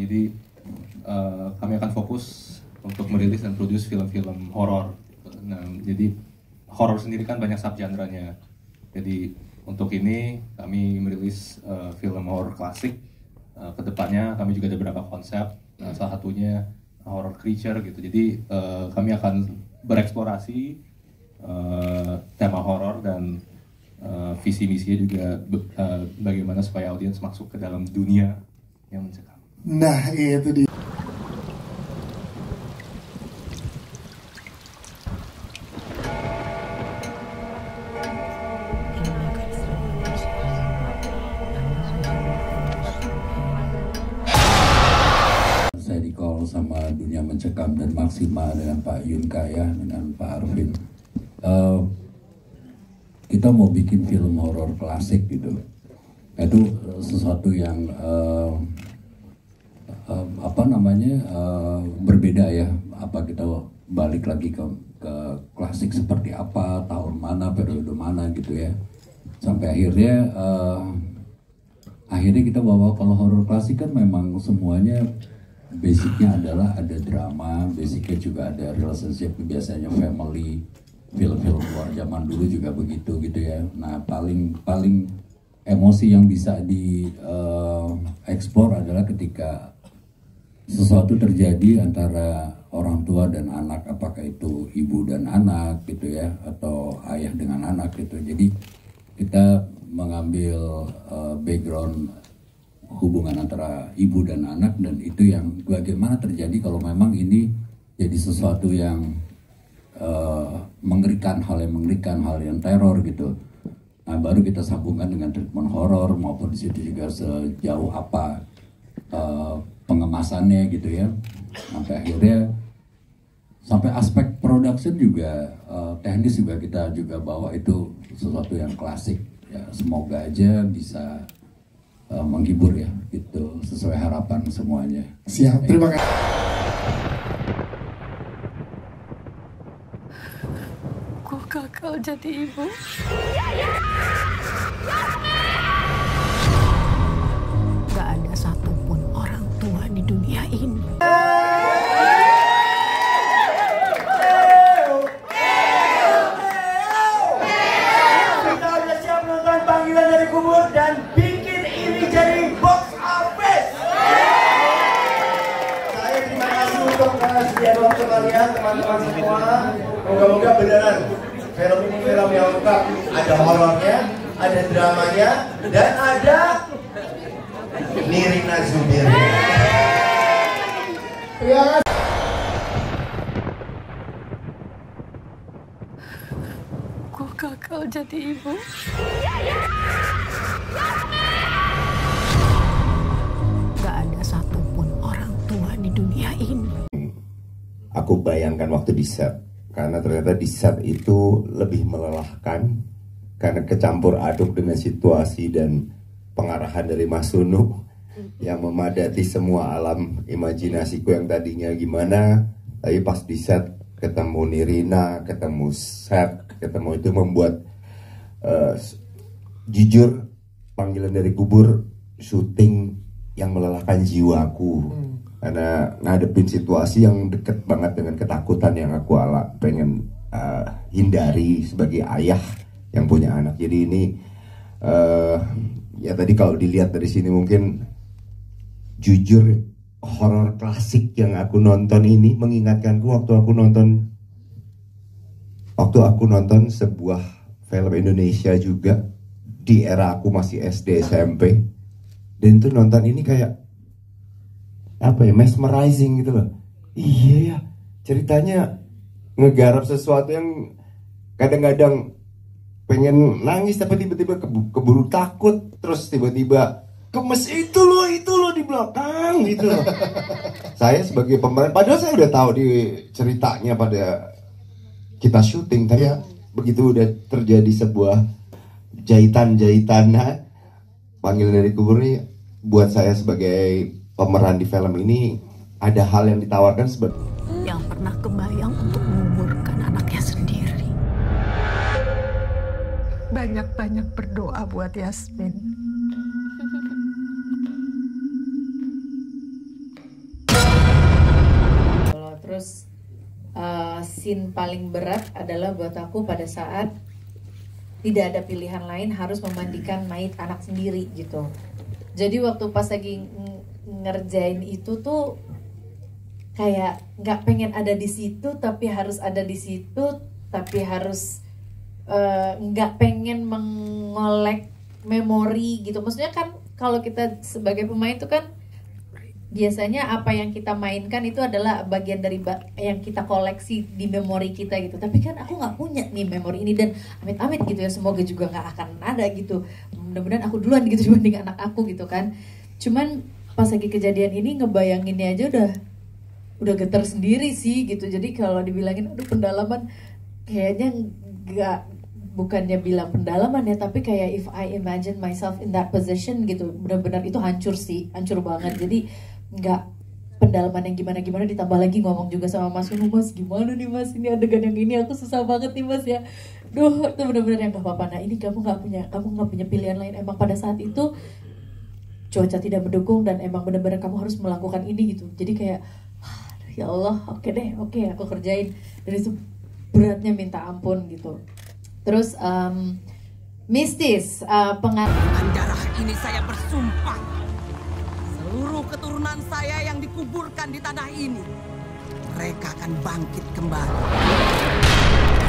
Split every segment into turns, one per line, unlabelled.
Jadi kami akan fokus untuk merilis dan produce film-film horor. Nah, jadi horor sendiri kan banyak subgenrenya. Jadi untuk ini kami merilis film horor klasik. Kedepannya kami juga ada beberapa konsep. Nah, salah satunya horror creature gitu. Jadi kami akan bereksplorasi tema horor dan visi misinya juga bagaimana supaya audiens masuk ke dalam dunia yang mencekam.
Nah, itu dia.
Saya di-call sama Dunia Mencekam dan Maksima dengan Pak Yunka ya, dengan Pak Arvin. Kita mau bikin film horor klasik gitu. Itu sesuatu yang berbeda ya. Apa kita balik lagi ke klasik seperti apa, tahun mana, periode mana gitu ya. Sampai akhirnya kita bawa, kalau horor klasik kan memang semuanya basicnya adalah ada drama, basicnya juga ada relationship, biasanya family. Film-film luar zaman dulu juga begitu gitu ya. Nah, paling emosi yang bisa dieksplor adalah ketika sesuatu terjadi antara orang tua dan anak, apakah itu ibu dan anak gitu ya, atau ayah dengan anak gitu. Jadi kita mengambil background hubungan antara ibu dan anak, dan itu yang bagaimana terjadi kalau memang ini jadi sesuatu yang mengerikan, hal yang teror gitu. Nah, baru kita sambungkan dengan treatment horor, maupun di situ juga sejauh apa pengemasannya gitu ya. Sampai aspek production juga, teknis juga kita juga bawa itu sesuatu yang klasik ya. Semoga aja bisa menghibur ya, itu sesuai harapan semuanya.
Siap, terima kasih.
Gue gagal jadi ibu. Gak ada satupun orang tua di dunia ini.
Kita udah siap nonton Panggilan dari Kubur dan bikin ini jadi box office. Saya terima kasih untuk sedia waktu kalian, teman-teman semua. Moga-moga beneran film ini film yang lengkap. Ada horornya, ada dramanya, dan ada Nirina Zubir.
Ya.
Gue gagal jadi ibu. Gak ada satupun orang tua di dunia ini.
Aku bayangkan waktu di set, karena ternyata di set itu lebih melelahkan karena kecampur aduk dengan situasi dan pengarahan dari Mas Sunu yang memadati semua alam imajinasiku yang tadinya gimana, tapi pas di set ketemu Nirina, ketemu set, ketemu itu membuat jujur Panggilan dari Kubur syuting yang melelahkan jiwaku. Karena ngadepin situasi yang deket banget dengan ketakutan yang aku pengen hindari sebagai ayah yang punya anak. Jadi ini ya tadi kalau dilihat dari sini mungkin jujur horor klasik yang aku nonton ini mengingatkanku waktu aku nonton sebuah film Indonesia juga di era aku masih SD SMP, dan itu nonton ini kayak apa ya, mesmerizing gitu loh. Iya ya, ceritanya ngegarap sesuatu yang kadang-kadang pengen nangis tapi tiba-tiba keburu takut, terus tiba-tiba kemes itu loh di belakang gitu loh. Saya sebagai pemeran, padahal saya udah tahu di ceritanya pada kita syuting, tapi begitu udah terjadi sebuah jahitan-jahitan, Panggilan dari Kubur ini buat saya sebagai pemeran di film ini ada hal yang ditawarkan
Yang pernah kebayang untuk menguburkan anaknya sendiri.
Banyak-banyak berdoa buat Yasmin.
Terus scene paling berat adalah buat aku pada saat tidak ada pilihan lain harus memandikan mayat anak sendiri gitu. Jadi waktu pas lagi ngerjain itu tuh kayak nggak pengen ada di situ tapi harus ada di situ, tapi harus nggak pengen mengolek memori gitu. Maksudnya kan kalau kita sebagai pemain tuh kan biasanya apa yang kita mainkan itu adalah bagian dari yang kita koleksi di memori kita gitu. Tapi kan aku nggak punya nih memori ini, dan amit-amit gitu ya, semoga juga nggak akan ada gitu. Mudah-mudahan aku duluan gitu dibanding anak aku gitu kan. Cuman pas lagi kejadian ini ngebayanginnya aja udah getar sendiri sih gitu. Jadi kalau dibilangin aduh pendalaman, kayaknya nggak, bukannya bilang pendalaman ya, tapi kayak if I imagine myself in that position gitu, benar-benar itu hancur sih, hancur banget. Jadi nggak pendalaman yang gimana-gimana, ditambah lagi ngomong juga sama Mas Unu, Mas gimana nih Mas, ini adegan yang ini aku susah banget nih Mas ya. Duh, itu benar-benar yang gak apa-apa. Nah ini kamu nggak punya pilihan lain. Emang pada saat itu cuaca tidak mendukung dan emang benar-benar kamu harus melakukan ini gitu. Jadi kayak ya Allah, oke deh, oke aku kerjain. Dan itu beratnya minta ampun gitu. Terus mistis,
dengan darah ini saya bersumpah, seluruh keturunan saya yang dikuburkan di tanah ini, mereka akan bangkit kembali.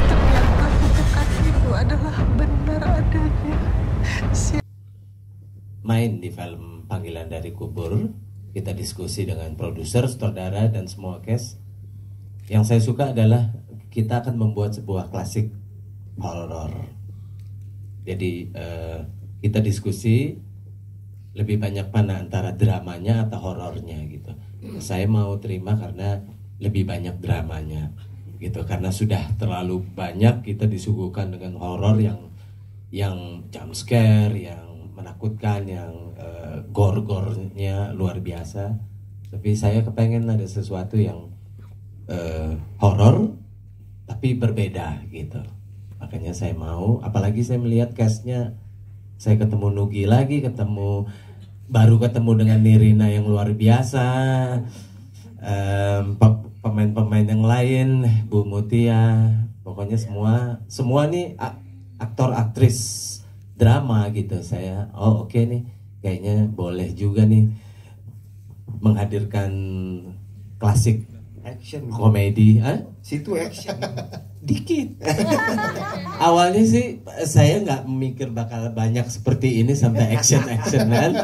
Tapi yang aku katakan itu adalah benar adanya.
Main di film Panggilan dari Kubur, kita diskusi dengan produser, sutradara, dan semua cast. Yang saya suka adalah kita akan membuat sebuah klasik horor. Jadi kita diskusi lebih banyak mana antara dramanya atau horornya gitu. Saya mau terima karena lebih banyak dramanya gitu, karena sudah terlalu banyak kita disuguhkan dengan horor yang jump scare, yang menakutkan, yang gore-gore-nya luar biasa. Tapi saya kepengen ada sesuatu yang horor tapi berbeda gitu. Makanya saya mau, apalagi saya melihat castnya, saya ketemu Nugi lagi, baru ketemu dengan Nirina yang luar biasa, pemain-pemain yang lain, Bu Mutia, pokoknya semua nih aktor aktris drama gitu. Saya oke nih, kayaknya boleh juga nih menghadirkan klasik
Action
komedi.
Situ action
dikit. Awalnya sih saya nggak mikir bakal banyak seperti ini sampai action-actionan.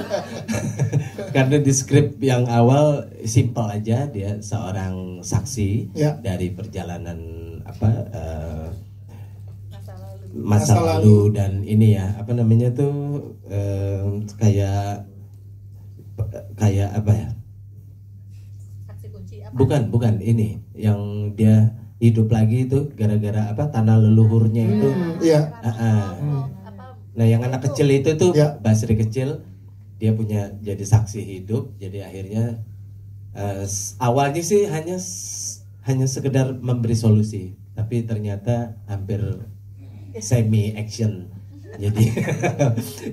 Karena di skrip yang awal simple aja, dia seorang saksi dari perjalanan masa lalu dan ini ya, apa namanya tuh, kayak apa ya? Bukan ini yang dia hidup lagi itu gara-gara apa, tanah leluhurnya itu. Nah yang anak kecil itu tuh Basri kecil, dia punya jadi saksi hidup. Jadi akhirnya awalnya sih hanya sekedar memberi solusi, tapi ternyata hampir semi action. Jadi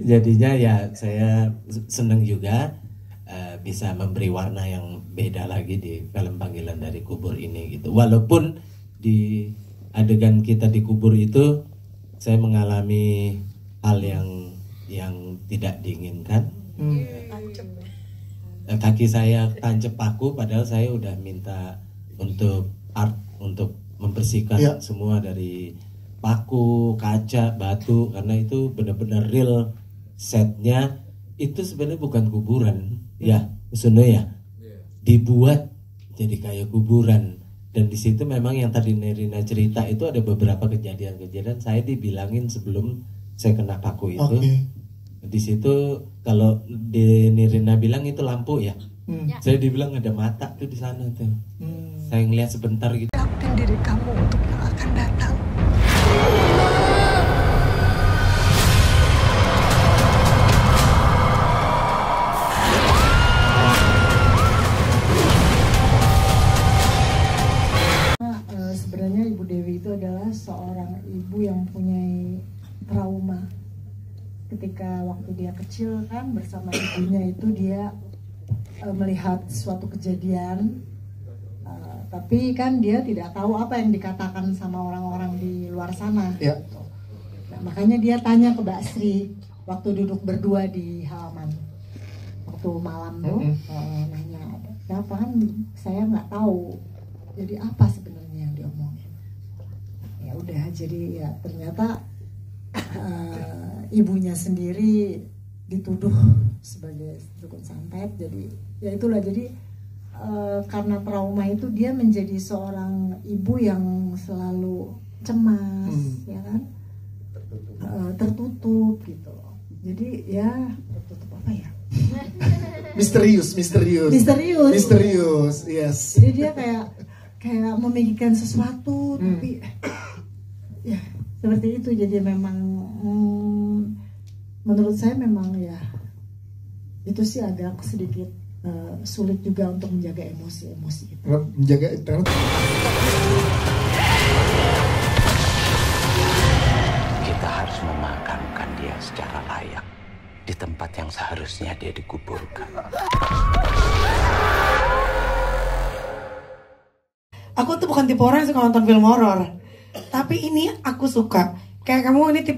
jadinya ya saya seneng juga bisa memberi warna yang beda lagi di film Panggilan dari Kubur ini gitu. Walaupun di adegan kita di kubur itu saya mengalami hal yang tidak diinginkan. Kaki saya tancap paku, padahal saya udah minta untuk membersihkan semua dari paku, kaca, batu, karena itu benar-benar real setnya. Itu sebenarnya bukan kuburan ya, sebenarnya dibuat jadi kayak kuburan. Dan di situ memang yang tadi Nirina cerita itu ada beberapa kejadian-kejadian saya dibilangin sebelum saya kena paku itu. Di situ kalau di Nirina bilang itu lampu ya, saya dibilang ada mata tuh di sana tuh. Saya ngeliat sebentar gitu.
Siapin diri kamu untuk yang akan datang.
Sebenarnya Ibu Dewi itu adalah seorang ibu yang punya trauma. Ketika waktu dia kecil kan bersama ibunya itu dia melihat suatu kejadian, tapi kan dia tidak tahu apa yang dikatakan sama orang-orang di luar sana.
Ya.
Nah, makanya dia tanya ke Mbak Sri waktu duduk berdua di halaman waktu malam tuh, nanya kenapa, kan saya nggak tahu jadi apa sebenarnya yang diomongin. Ya udah, jadi ya ternyata ibunya sendiri dituduh sebagai dukun santet. Jadi ya itulah, jadi karena trauma itu dia menjadi seorang ibu yang selalu cemas, ya kan, tertutup gitu. Jadi ya tertutup apa ya?
Misterius, yes.
Jadi dia kayak memikirkan sesuatu, tapi ya seperti itu. Jadi memang menurut saya memang ya itu sih agak sedikit sulit juga untuk menjaga emosi-emosi itu.
Menjaga
kita harus memakamkan dia secara layak di tempat yang seharusnya dia dikuburkan.
Aku tuh bukan tipe orang yang suka nonton film horor, tapi ini aku suka. Kayak kamu ini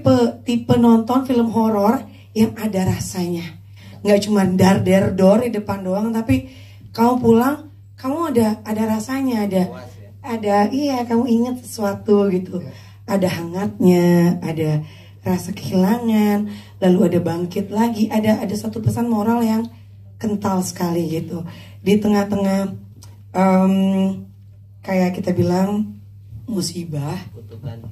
tipe nonton film horor yang ada rasanya. Nggak cuma dar-der-dor di depan doang, tapi kamu pulang, kamu ada rasanya, ada iya, kamu ingat sesuatu gitu. Ada hangatnya, ada rasa kehilangan, lalu ada bangkit lagi, ada satu pesan moral yang kental sekali gitu. Di tengah-tengah kayak kita bilang musibah,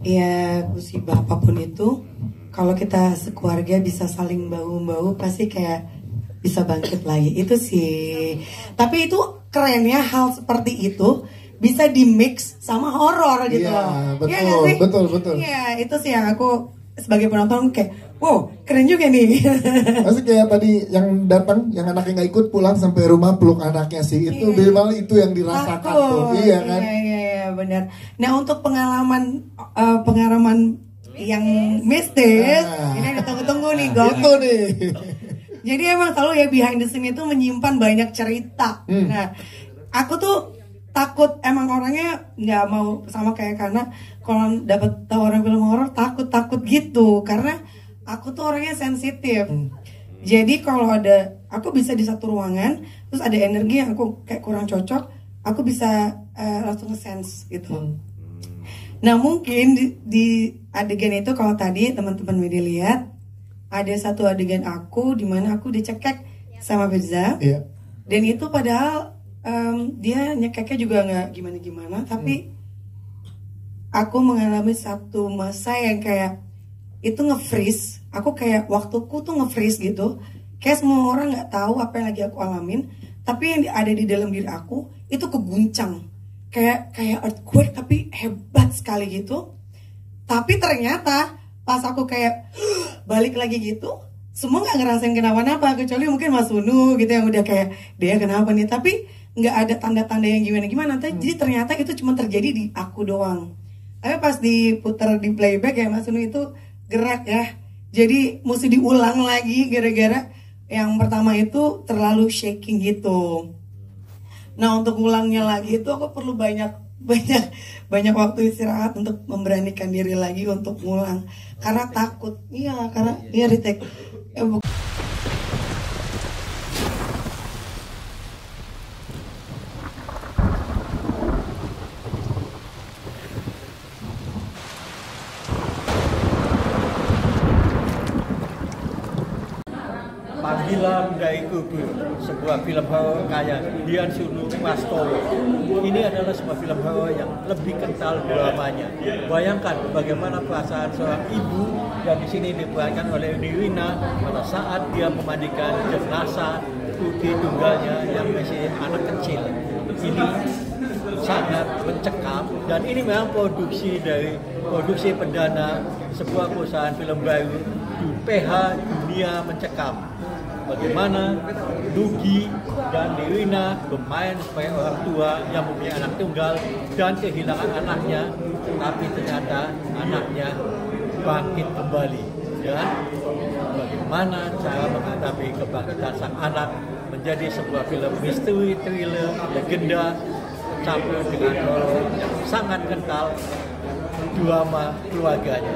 ya musibah apapun itu, kalau kita sekeluarga bisa saling bahu-bahu, pasti kayak bisa bangkit lagi. Itu sih. Tapi itu kerennya hal seperti itu bisa di mix sama horor gitu.
Iya, betul.
Iya, itu sih yang aku sebagai penonton kayak, wow, keren juga nih.
Masih kayak tadi yang datang, yang anaknya nggak ikut, pulang sampai rumah peluk anaknya sih. Itu minimal itu yang dirasakan tuh. Iya kan?
Iya, benar. Nah, untuk pengalaman yang mistis, ini ada tunggu-tunggu nih, Gong.
Itu nih.
Jadi emang selalu ya behind the scene itu menyimpan banyak cerita. Nah, aku tuh takut, emang orangnya nggak mau sama kayak, karena kalau dapat tawaran film horor takut gitu, karena aku tuh orangnya sensitif. Jadi kalau aku bisa di satu ruangan, terus ada energi yang aku kayak kurang cocok, aku bisa langsung nge-sense gitu. Nah, mungkin di adegan itu, kalau tadi teman-teman media lihat, ada satu adegan aku di mana aku dicekek sama Firza.
Iya.
Dan itu padahal dia nyekeknya juga nggak gimana-gimana, tapi aku mengalami satu masa yang kayak itu nge-freeze. Aku kayak waktuku tuh nge-freeze gitu. Kayak semua orang nggak tahu apa yang lagi aku alamin, tapi yang ada di dalam diri aku itu keguncang. Kayak earthquake, tapi hebat sekali gitu. Tapi ternyata pas aku kayak balik lagi gitu, semua nggak ngerasain kenapa-napa, kecuali mungkin Mas Unu gitu yang udah kayak, dia kenapa nih, tapi nggak ada tanda-tanda yang gimana-gimana. Jadi ternyata itu cuma terjadi di aku doang. Tapi pas diputar di playback ya Mas Unu itu gerak ya, jadi mesti diulang lagi gara-gara yang pertama itu terlalu shaking gitu. Nah, untuk ulangnya lagi itu aku perlu banyak waktu istirahat untuk memberanikan diri lagi untuk ngulang, karena takut. Iya, karena retake.
Panggilan dari Kubur, sebuah film horor karya Dian Sunu Prastowo. Ini adalah sebuah film horor yang lebih kental dramanya. Bayangkan bagaimana perasaan seorang ibu yang di sini diperankan oleh Nirina pada saat dia memandikan jenazah putri tunggalnya yang masih anak kecil. Ini sangat mencekam, dan ini memang produksi perdana sebuah perusahaan film baru, PH Dunia Mencekam. Bagaimana Nugi dan Nirina bermain sebagai orang tua yang mempunyai anak tunggal dan kehilangan anaknya, tapi ternyata anaknya bangkit kembali. Dan bagaimana cara menghadapi kebangkitan sang anak menjadi sebuah film misteri, thriller, legenda sampai dengan sangat kental drama keluarganya.